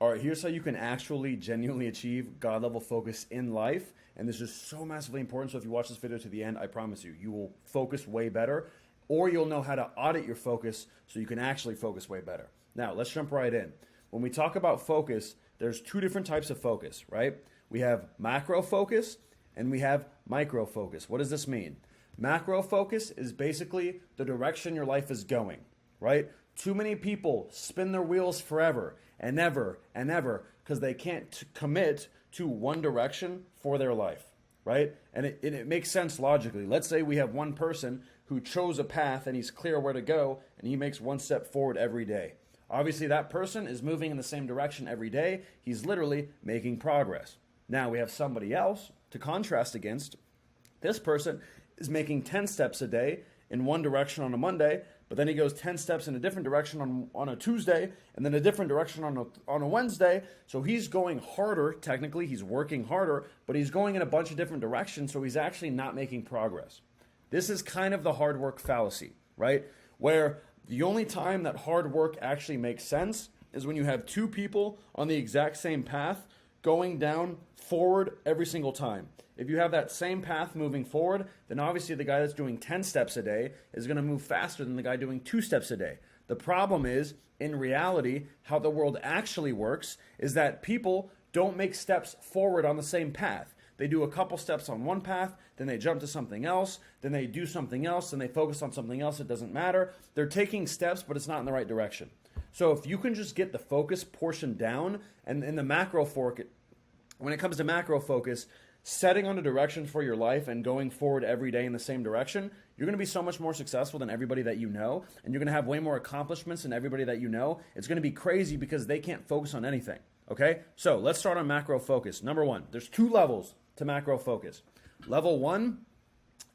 All right, here's how you can actually genuinely achieve God level focus in life. And this is so massively important. So if you watch this video to the end, I promise you, you will focus way better, or you'll know how to audit your focus so you can actually focus way better. Now, let's jump right in. When we talk about focus, there's two different types of focus, right? We have macro focus and we have micro focus. What does this mean? Macro focus is basically the direction your life is going, right? Too many people spin their wheels forever and ever because they can't commit to one direction for their life, right? And it makes sense logically. Let's say we have one person who chose a path and he's clear where to go and he makes one step forward every day. Obviously, that person is moving in the same direction every day. He's literally making progress. Now we have somebody else to contrast against. This person is making 10 steps a day in one direction on a Monday, but then he goes 10 steps in a different direction on a Tuesday, and then a different direction on a Wednesday. So he's going harder, technically, he's working harder, but he's going in a bunch of different directions, so he's actually not making progress. This is kind of the hard work fallacy, right? Where the only time that hard work actually makes sense is when you have two people on the exact same path going down forward every single time. If you have that same path moving forward, then obviously the guy that's doing 10 steps a day is going to move faster than the guy doing 2 steps a day. The problem is, in reality, how the world actually works is that people don't make steps forward on the same path. They do a couple steps on one path, then they jump to something else, then they do something else, and they focus on something else. It doesn't matter. They're taking steps, but it's not in the right direction. So if you can just get the focus portion down, and in the macro fork, when it comes to macro focus, setting on a direction for your life and going forward every day in the same direction, you're going to be so much more successful than everybody that you know, and you're going to have way more accomplishments than everybody that you know. It's going to be crazy because they can't focus on anything, okay? So let's start on macro focus. Number one, there's 2 levels to macro focus. Level 1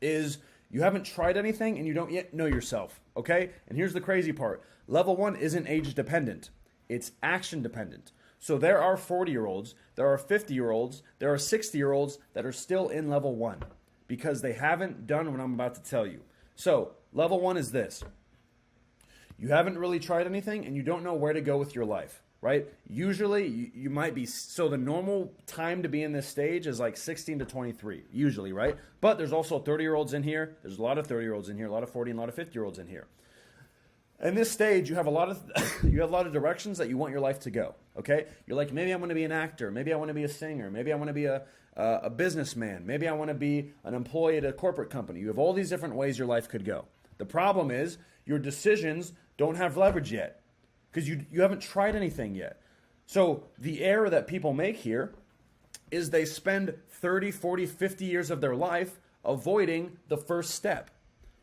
is you haven't tried anything and you don't yet know yourself, okay? And here's the crazy part. Level 1 isn't age dependent. It's action dependent. So there are 40-year-olds, there are 50-year-olds, there are 60-year-olds that are still in level 1 because they haven't done what I'm about to tell you. So level 1 is this. You haven't really tried anything and you don't know where to go with your life, right? Usually you might be, so the normal time to be in this stage is like 16 to 23, usually, right? But there's also 30-year-olds in here. There's a lot of 30-year-olds in here, a lot of 40 and a lot of 50-year-olds in here. In this stage, you have a lot of directions that you want your life to go, okay? You're like, maybe I want to be an actor. Maybe I want to be a singer. Maybe I want to be a businessman. Maybe I want to be an employee at a corporate company. You have all these different ways your life could go. The problem is your decisions don't have leverage yet because you haven't tried anything yet. So the error that people make here is they spend 30, 40, 50 years of their life avoiding the first step.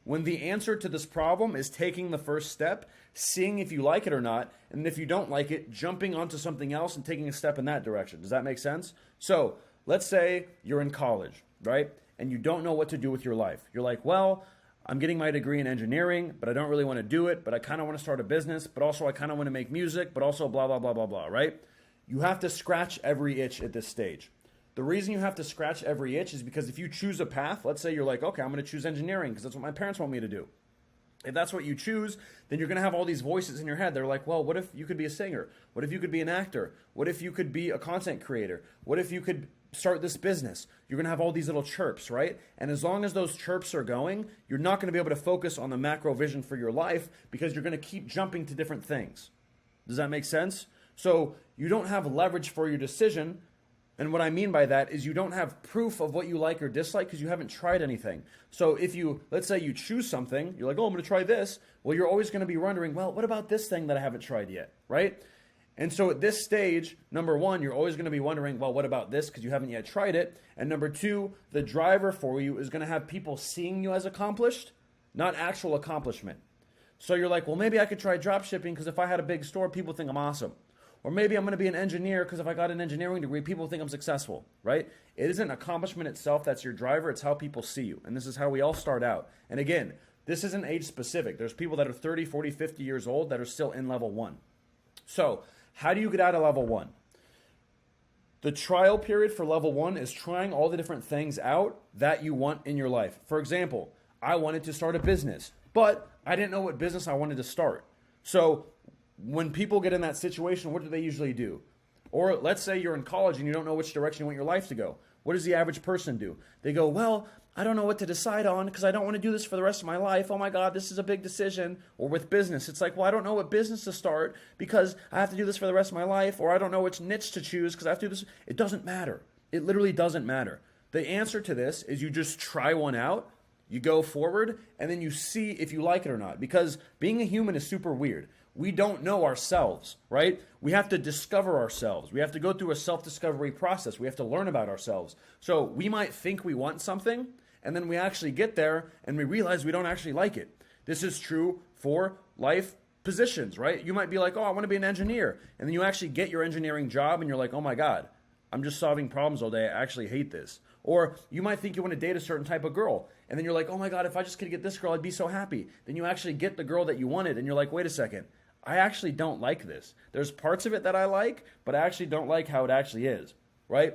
When the answer to this problem is taking the first step, seeing if you like it or not, and if you don't like it, jumping onto something else and taking a step in that direction. Does that make sense? So let's say you're in college, right? And you don't know what to do with your life. You're like, well, I'm getting my degree in engineering, but I don't really want to do it, but I kind of want to start a business, but also I kind of want to make music, but also blah, blah, blah, blah, blah, right? You have to scratch every itch at this stage. The reason you have to scratch every itch is because if you choose a path, let's say you're like, okay, I'm going to choose engineering because that's what my parents want me to do. If that's what you choose, then you're going to have all these voices in your head. They're like, well, what if you could be a singer? What if you could be an actor? What if you could be a content creator? What if you could start this business? You're going to have all these little chirps, right? And as long as those chirps are going, you're not going to be able to focus on the macro vision for your life because you're going to keep jumping to different things. Does that make sense? So you don't have leverage for your decision. And what I mean by that is you don't have proof of what you like or dislike because you haven't tried anything. So if you, let's say you choose something, you're like, oh, I'm going to try this. Well, you're always going to be wondering, well, what about this thing that I haven't tried yet, right? And so at this stage, number one, you're always going to be wondering, well, what about this? Because you haven't yet tried it. And number two, the driver for you is going to have people seeing you as accomplished, not actual accomplishment. So you're like, well, maybe I could try drop shipping because if I had a big store, people think I'm awesome. Or maybe I'm going to be an engineer because if I got an engineering degree, people think I'm successful, right? It isn't accomplishment itself that's your driver. It's how people see you. And this is how we all start out. And again, this isn't age specific. There's people that are 30, 40, 50 years old that are still in level 1. So how do you get out of level 1? The trial period for level 1 is trying all the different things out that you want in your life. For example, I wanted to start a business, but I didn't know what business I wanted to start. So when people get in that situation, what do they usually do? Or let's say you're in college and you don't know which direction you want your life to go. What does the average person do? They go, well, I don't know what to decide on because I don't want to do this for the rest of my life. Oh my God, this is a big decision. Or with business, it's like, well, I don't know what business to start because I have to do this for the rest of my life. Or I don't know which niche to choose because I have to do this. It doesn't matter. It literally doesn't matter. The answer to this is you just try one out, you go forward, and then you see if you like it or not. Because being a human is super weird. We don't know ourselves, right? We have to discover ourselves. We have to go through a self-discovery process. We have to learn about ourselves. So we might think we want something, and then we actually get there, and we realize we don't actually like it. This is true for life positions, right? You might be like, oh, I want to be an engineer. And then you actually get your engineering job, and you're like, oh my God, I'm just solving problems all day. I actually hate this. Or you might think you want to date a certain type of girl, and then you're like, oh my God, if I just could get this girl, I'd be so happy. Then you actually get the girl that you wanted, and you're like, wait a second. I actually don't like this. There's parts of it that I like, but I actually don't like how it actually is, right?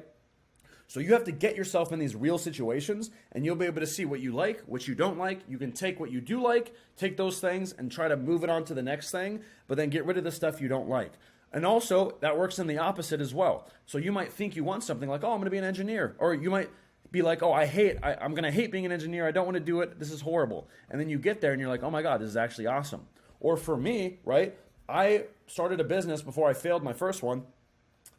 So you have to get yourself in these real situations, and you'll be able to see what you like, what you don't like. You can take what you do like, take those things, and try to move it on to the next thing, but then get rid of the stuff you don't like. And also, that works in the opposite as well. So you might think you want something like, oh, I'm going to be an engineer. Or you might be like, oh, I'm going to hate being an engineer. I don't want to do it. This is horrible. And then you get there, and you're like, oh my God, this is actually awesome. Or for me, right, I started a business before I failed my first one,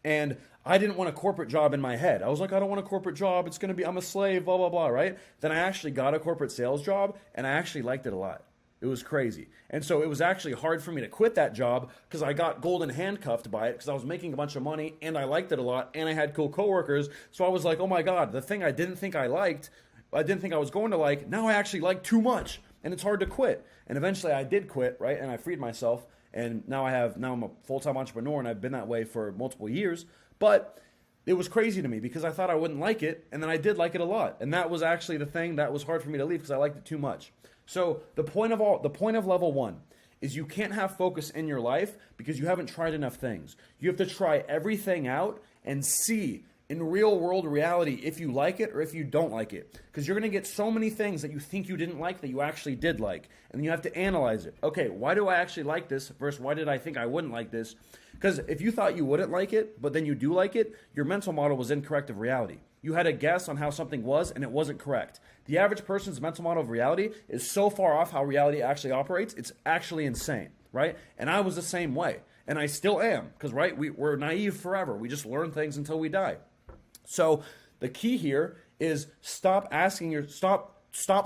and I didn't want a corporate job in my head. I was like, I don't want a corporate job. It's going to be, I'm a slave, blah, blah, blah, right? Then I actually got a corporate sales job, and I actually liked it a lot. It was crazy. And so it was actually hard for me to quit that job because I got golden handcuffed by it because I was making a bunch of money, and I liked it a lot, and I had cool coworkers. So I was like, oh my God, the thing I didn't think I liked, I didn't think I was going to like, now I actually like too much, and it's hard to quit. And eventually I did quit, right? And I freed myself. And now I'm a full-time entrepreneur, and I've been that way for multiple years. But it was crazy to me because I thought I wouldn't like it, and then I did like it a lot. And that was actually the thing that was hard for me to leave because I liked it too much. So the point of level 1 is you can't have focus in your life because you haven't tried enough things. You have to try everything out and see in real world reality if you like it or if you don't like it. Because you're going to get so many things that you think you didn't like that you actually did like. And then you have to analyze it. Okay, why do I actually like this versus why did I think I wouldn't like this? Because if you thought you wouldn't like it, but then you do like it, your mental model was incorrect of reality. You had a guess on how something was, and it wasn't correct. The average person's mental model of reality is so far off how reality actually operates, it's actually insane, right? And I was the same way. And I still am. Because, right, we're naive forever. We just learn things until we die. So the key here is stop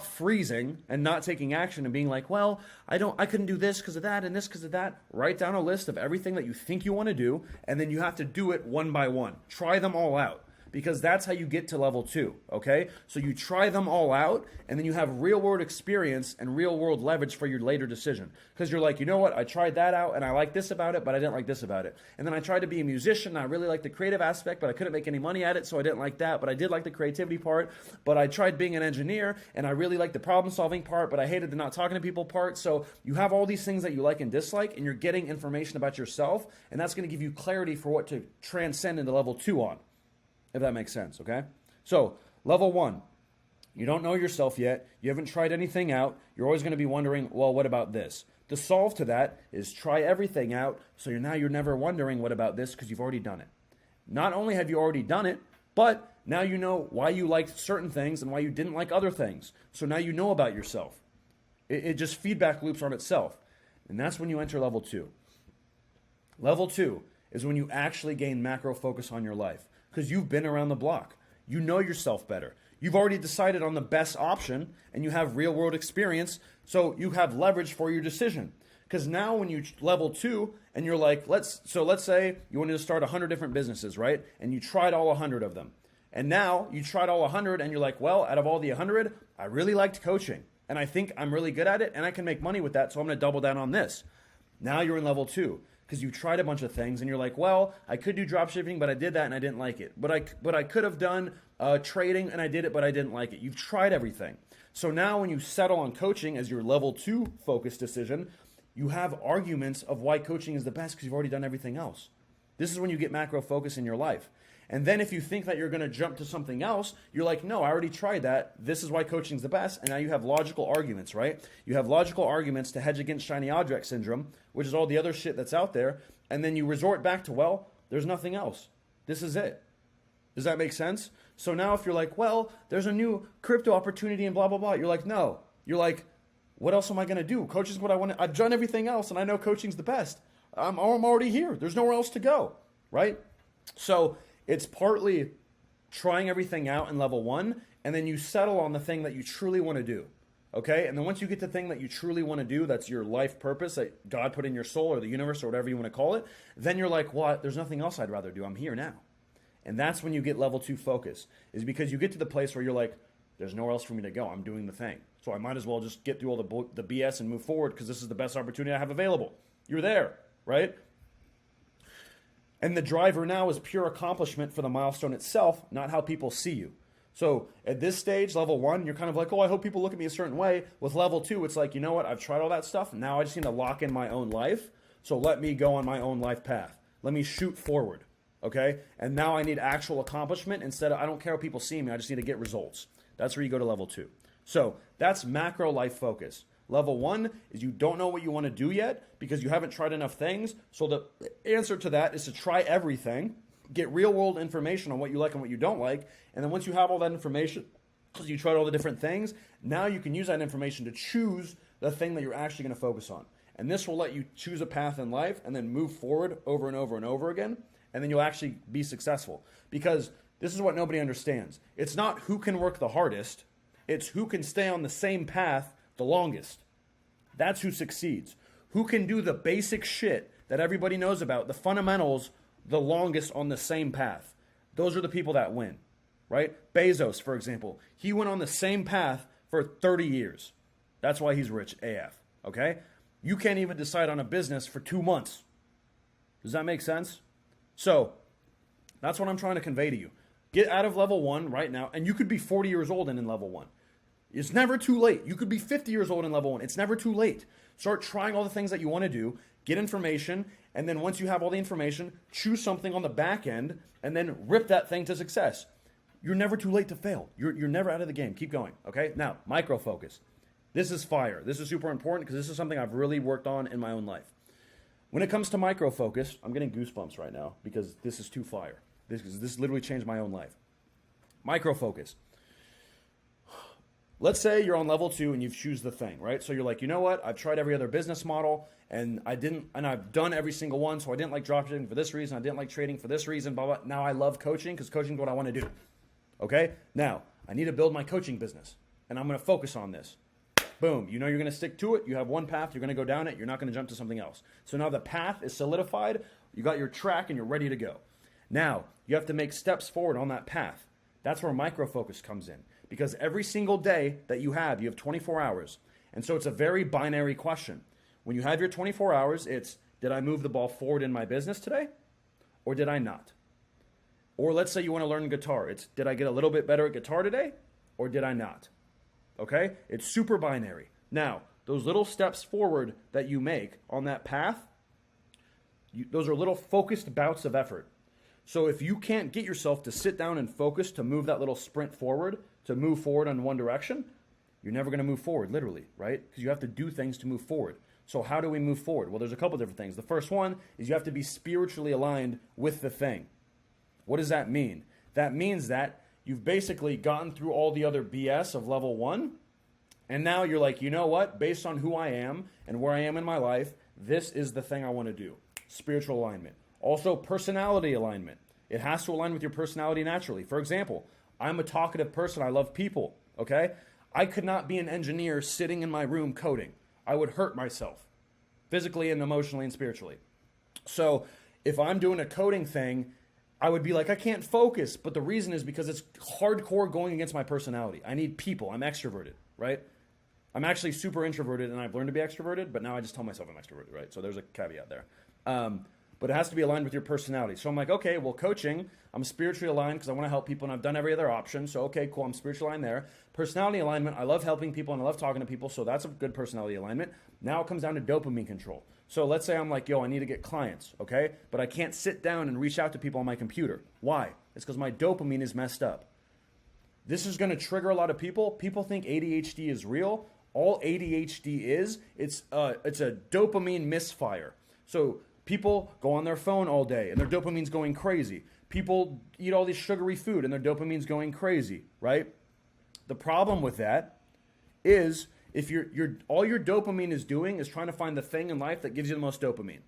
freezing and not taking action and being like, well, I couldn't do this because of that and this because of that. Write down a list of everything that you think you want to do, and then you have to do it one by one. Try them all out. Because that's how you get to level 2, okay? So you try them all out, and then you have real-world experience and real-world leverage for your later decision. Because you're like, you know what? I tried that out, and I like this about it, but I didn't like this about it. And then I tried to be a musician, and I really liked the creative aspect, but I couldn't make any money at it, so I didn't like that. But I did like the creativity part. But I tried being an engineer, and I really liked the problem-solving part, but I hated the not talking to people part. So you have all these things that you like and dislike, and you're getting information about yourself, and that's going to give you clarity for what to transcend into level 2 on. If that makes sense, okay? So, level 1, you don't know yourself yet. You haven't tried anything out. You're always going to be wondering, well, what about this? The solve to that is try everything out so you're never wondering what about this because you've already done it. Not only have you already done it, but now you know why you liked certain things and why you didn't like other things. So now you know about yourself. It just feedback loops on itself. And that's when you enter level 2. Level 2 is when you actually gain macro focus on your life. Because you've been around the block. You know yourself better. You've already decided on the best option, and you have real-world experience, so you have leverage for your decision. Because now when you level 2, and you're like, let's say you wanted to start 100 different businesses, right? And you tried all 100 of them. And now you tried all 100, and you're like, well, out of all the 100, I really liked coaching. And I think I'm really good at it, and I can make money with that, so I'm going to double down on this. Now you're in level 2. Because you tried a bunch of things and you're like, well, I could do drop shipping, but I did that and I didn't like it. But I could have done trading and I did it, but I didn't like it. You've tried everything. So now when you settle on coaching as your level 2 focus decision, you have arguments of why coaching is the best because you've already done everything else. This is when you get macro focus in your life. And then if you think that you're going to jump to something else, you're like, no, I already tried that. This is why coaching's the best. And now you have logical arguments, right? You have logical arguments to hedge against shiny object syndrome, which is all the other shit that's out there. And then you resort back to, well, There's nothing else. This is it. Does that make sense? So now if you're like, well, there's a new crypto opportunity and blah, blah, blah. You're like, no. You're like, what else am I going to do? Coaching's what I want to. I've done everything else, and I know coaching's the best. I'm already here. There's nowhere else to go, right? So it's partly trying everything out in level 1, and then you settle on the thing that you truly want to do, okay? And then once you get the thing that you truly want to do, that's your life purpose that God put in your soul or the universe or whatever you want to call it, then you're like, well, there's nothing else I'd rather do. I'm here now. And that's when you get level 2 focus, is because you get to the place where you're like, there's nowhere else for me to go. I'm doing the thing. So I might as well just get through all the BS and move forward because this is the best opportunity I have available. You're there, right? And the driver now is pure accomplishment for the milestone itself, not how people see you. So at this stage, level 1, you're kind of like, oh, I hope people look at me a certain way. With level 2, it's like, you know what? I've tried all that stuff. Now I just need to lock in my own life. So let me go on my own life path. Let me shoot forward, okay? And now I need actual accomplishment instead of, I don't care what people see me. I just need to get results. That's where you go to level 2. So that's macro life focus. Level 1 is you don't know what you want to do yet because you haven't tried enough things. So the answer to that is to try everything, get real world information on what you like and what you don't like. And then once you have all that information, because you tried all the different things, now you can use that information to choose the thing that you're actually going to focus on. And this will let you choose a path in life and then move forward over and over and over again. And then you'll actually be successful. Because this is what nobody understands. It's not who can work the hardest. It's who can stay on the same path the longest. That's who succeeds. Who can do the basic shit that everybody knows about, the fundamentals, the longest on the same path. Those are the people that win, right? Bezos, for example, he went on the same path for 30 years. That's why he's rich AF, okay? You can't even decide on a business for 2 months. Does that make sense? So that's what I'm trying to convey to you. Get out of level 1 right now, and you could be 40 years old and in level 1. It's never too late. You could be 50 years old in level 1. It's never too late. Start trying all the things that you want to do, get information, and then once you have all the information, choose something on the back end, and then rip that thing to success. You're never too late to fail. You're never out of the game. Keep going, okay? Now, micro focus. This is fire. This is super important because this is something I've really worked on in my own life. When it comes to micro focus, I'm getting goosebumps right now because this is too fire. This literally changed my own life. Micro focus. Let's say you're on level 2 and you've choose the thing, right? So you're like, you know what? I've tried every other business model and I've done every single one. So I didn't like dropshipping for this reason. I didn't like trading for this reason, blah, blah. Now I love coaching because coaching is what I want to do. Okay? Now I need to build my coaching business and I'm going to focus on this. Boom. You know you're going to stick to it. You have one path. You're going to go down it. You're not going to jump to something else. So now the path is solidified. You got your track and you're ready to go. Now you have to make steps forward on that path. That's where micro focus comes in. Because every single day that you have 24 hours. And so it's a very binary question. When you have your 24 hours, it's, did I move the ball forward in my business today? Or did I not? Or let's say you want to learn guitar. It's, did I get a little bit better at guitar today? Or did I not? Okay? It's super binary. Now, those little steps forward that you make on that path, those are little focused bouts of effort. So if you can't get yourself to sit down and focus to move that little sprint forward, to move forward in one direction, you're never going to move forward, literally, right? Because you have to do things to move forward. So how do we move forward? Well, there's a couple different things. The first one is you have to be spiritually aligned with the thing. What does that mean? That means that you've basically gotten through all the other BS of level 1, and now you're like, you know what? Based on who I am and where I am in my life, this is the thing I want to do. Spiritual alignment. Also, personality alignment. It has to align with your personality naturally. For example, I'm a talkative person. I love people, okay? I could not be an engineer sitting in my room coding. I would hurt myself physically and emotionally and spiritually. So if I'm doing a coding thing, I would be like, I can't focus. But the reason is because it's hardcore going against my personality. I need people. I'm extroverted, right? I'm actually super introverted, and I've learned to be extroverted, but now I just tell myself I'm extroverted, right? So there's a caveat there. But it has to be aligned with your personality. So I'm like, okay, well, coaching, I'm spiritually aligned because I want to help people, and I've done every other option. So, okay, cool, I'm spiritually aligned there. Personality alignment, I love helping people, and I love talking to people, so that's a good personality alignment. Now it comes down to dopamine control. So let's say I'm like, yo, I need to get clients, okay? But I can't sit down and reach out to people on my computer. Why? It's because my dopamine is messed up. This is going to trigger a lot of people. People think ADHD is real. All ADHD is, it's a dopamine misfire. So People go on their phone all day and their dopamine's going crazy. People eat all this sugary food and their dopamine's going crazy, right? The problem with that is if all your dopamine is doing is trying to find the thing in life that gives you the most dopamine.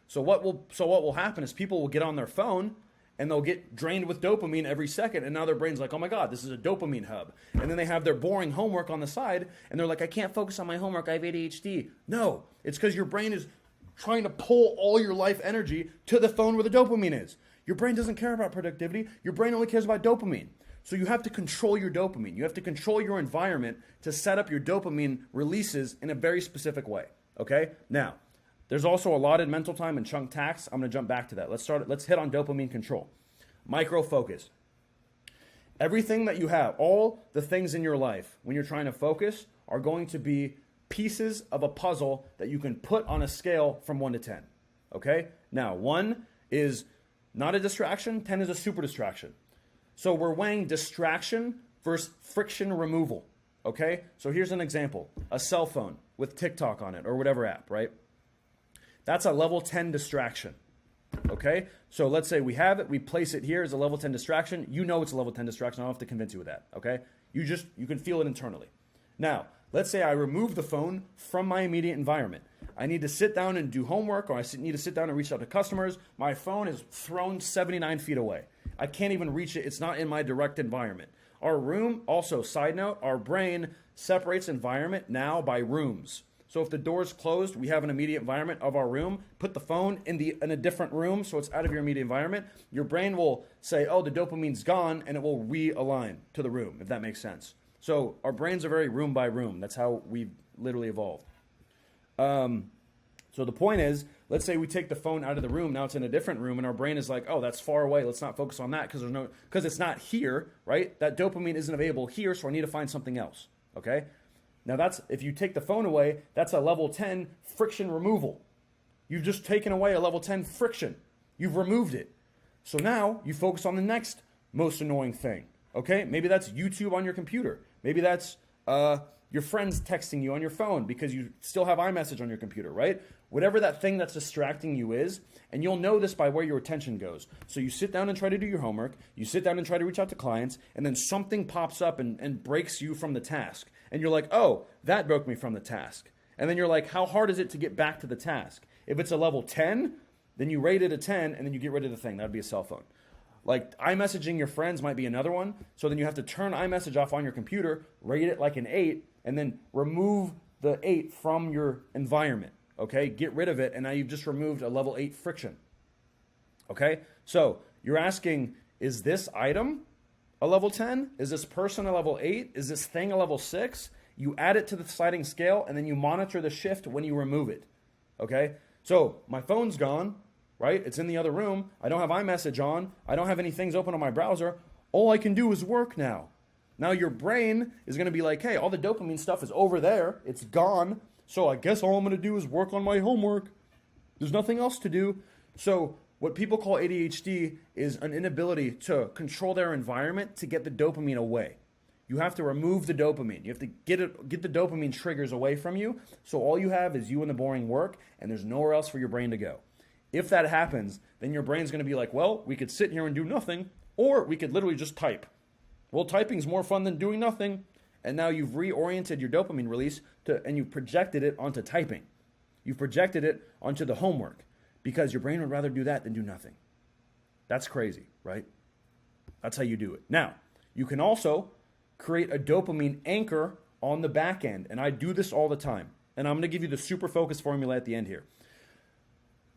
So what will happen is people will get on their phone and they'll get drained with dopamine every second, and now their brain's like, oh my God, this is a dopamine hub. And then they have their boring homework on the side, and they're like, I can't focus on my homework, I have ADHD. No, it's because your brain is trying to pull all your life energy to the phone where the dopamine is. Your brain doesn't care about productivity. Your brain only cares about dopamine. So you have to control your dopamine. You have to control your environment to set up your dopamine releases in a very specific way, okay? Now, there's also allotted mental time and chunk tasks. I'm going to jump back to that. Let's hit on dopamine control. Micro focus. Everything that you have, all the things in your life when you're trying to focus are going to be pieces of a puzzle that you can put on a scale from 1 to 10. Okay? Now, 1 is not a distraction, 10 is a super distraction. So we're weighing distraction versus friction removal. Okay? So here's an example. A cell phone with TikTok on it or whatever app, right? That's a level 10 distraction. Okay? So let's say we have it, we place it here as a level 10 distraction. You know it's a level 10 distraction. I don't have to convince you of that. Okay? You can feel it internally. Now, let's say I remove the phone from my immediate environment. I need to sit down and do homework, or I need to sit down and reach out to customers. My phone is thrown 79 feet away. I can't even reach it. It's not in my direct environment. Our room, also, side note, our brain separates environment now by rooms. So if the door's closed, we have an immediate environment of our room. Put the phone in a different room so it's out of your immediate environment. Your brain will say, oh, the dopamine's gone, and it will realign to the room, if that makes sense. So our brains are very room by room. That's how we've literally evolved. So the point is, let's say we take the phone out of the room. Now it's in a different room, and our brain is like, oh, that's far away. Let's not focus on that because it's not here, right? That dopamine isn't available here, so I need to find something else, okay? Now if you take the phone away, that's a level 10 friction removal. You've just taken away a level 10 friction. You've removed it. So now you focus on the next most annoying thing, okay? Maybe that's YouTube on your computer. Maybe that's your friends texting you on your phone because you still have iMessage on your computer, right? Whatever that thing that's distracting you is, and you'll know this by where your attention goes. So you sit down and try to do your homework, you sit down and try to reach out to clients, and then something pops up and breaks you from the task. And you're like, oh, that broke me from the task. And then you're like, how hard is it to get back to the task? If it's a level 10, then you rate it a 10, and then you get rid of the thing. That would be a cell phone. Like iMessaging your friends might be another one. So then you have to turn iMessage off on your computer, rate it like an 8, and then remove the 8 from your environment. Okay, get rid of it, and now you've just removed a level 8 friction. Okay, so you're asking, is this item a level 10? Is this person a level 8? Is this thing a level 6? You add it to the sliding scale, and then you monitor the shift when you remove it. Okay, so my phone's gone, right? It's in the other room. I don't have iMessage on. I don't have any things open on my browser. All I can do is work now. Now your brain is going to be like, hey, all the dopamine stuff is over there. It's gone. So I guess all I'm going to do is work on my homework. There's nothing else to do. So what people call ADHD is an inability to control their environment to get the dopamine away. You have to remove the dopamine. You have to get the dopamine triggers away from you. So all you have is you and the boring work, and there's nowhere else for your brain to go. If that happens, then your brain's going to be like, well, we could sit here and do nothing, or we could literally just type. Well, typing's more fun than doing nothing. And now you've reoriented your dopamine release and you've projected it onto typing. You've projected it onto the homework because your brain would rather do that than do nothing. That's crazy, right? That's how you do it. Now, you can also create a dopamine anchor on the back end. And I do this all the time. And I'm going to give you the super focus formula at the end here.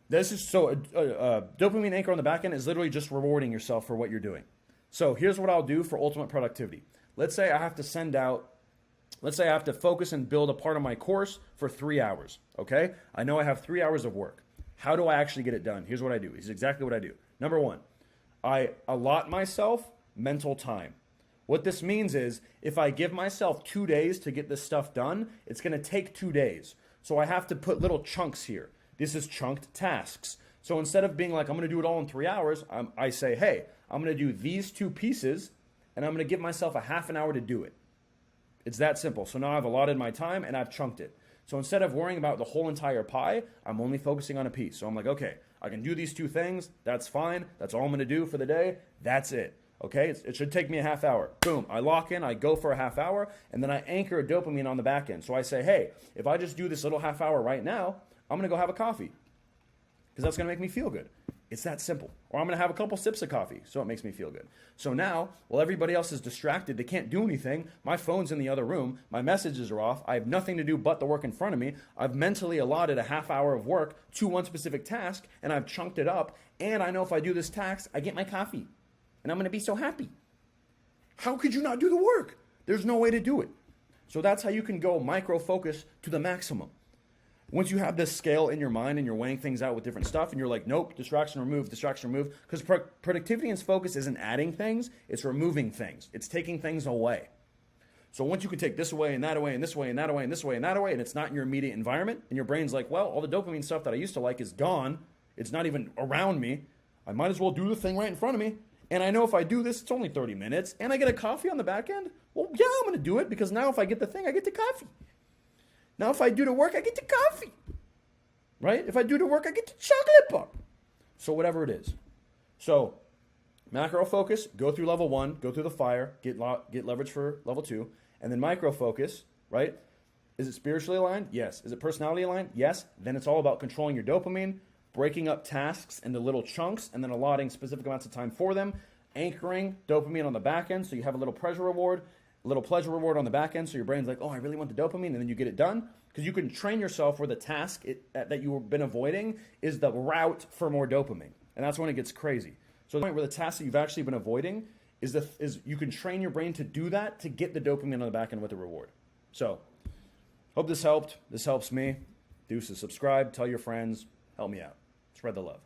This is a dopamine anchor on the back end is literally just rewarding yourself for what you're doing. So here's what I'll do for ultimate productivity. Let's say I have to focus and build a part of my course for 3 hours, okay? I know I have 3 hours of work. How do I actually get it done? Here's what I do. Here's exactly what I do. Number 1, I allot myself mental time. What this means is if I give myself 2 days to get this stuff done, it's going to take 2 days. So I have to put little chunks here. This is chunked tasks. So instead of being like, I'm going to do it all in 3 hours, I say, hey, I'm going to do these 2 pieces, and I'm going to give myself a half an hour to do it. It's that simple. So now I've allotted my time, and I've chunked it. So instead of worrying about the whole entire pie, I'm only focusing on a piece. So I'm like, okay, I can do these 2 things. That's fine. That's all I'm going to do for the day. That's it. Okay, it should take me a half hour. Boom, I lock in, I go for a half hour, and then I anchor a dopamine on the back end. So I say, hey, if I just do this little half hour right now, I'm going to go have a coffee because that's going to make me feel good. It's that simple. Or I'm going to have a couple sips of coffee so it makes me feel good. So now, while everybody else is distracted, they can't do anything, my phone's in the other room, my messages are off, I have nothing to do but the work in front of me, I've mentally allotted a half hour of work to one specific task, and I've chunked it up, and I know if I do this task, I get my coffee. And I'm going to be so happy. How could you not do the work? There's no way to do it. So that's how you can go micro-focus to the maximum. Once you have this scale in your mind and you're weighing things out with different stuff and you're like, nope, distraction removed, because productivity and focus isn't adding things, it's removing things. It's taking things away. So once you can take this away and that away and this way and that away and this way and that away, and it's not in your immediate environment, and your brain's like, well, all the dopamine stuff that I used to like is gone. It's not even around me. I might as well do the thing right in front of me. And I know if I do this, it's only 30 minutes, and I get a coffee on the back end, well, yeah, I'm going to do it, because now if I get the thing, I get the coffee. Now if I do the work, I get the coffee. Right? If I do the work, I get the chocolate bar. So whatever it is. So macro focus, go through level 1, go through the fire, get leverage for level 2, and then micro focus, right? Is it spiritually aligned? Yes. Is it personality aligned? Yes. Then it's all about controlling your dopamine, breaking up tasks into little chunks, and then allotting specific amounts of time for them, anchoring dopamine on the back end so you have a little pleasure reward on the back end so your brain's like, oh, I really want the dopamine, and then you get it done. Because you can train yourself where the task that you've been avoiding is the route for more dopamine. And that's when it gets crazy. So the point where the task that you've actually been avoiding is you can train your brain to do that to get the dopamine on the back end with the reward. So hope this helped. This helps me. Do subscribe, tell your friends, help me out. Spread the love.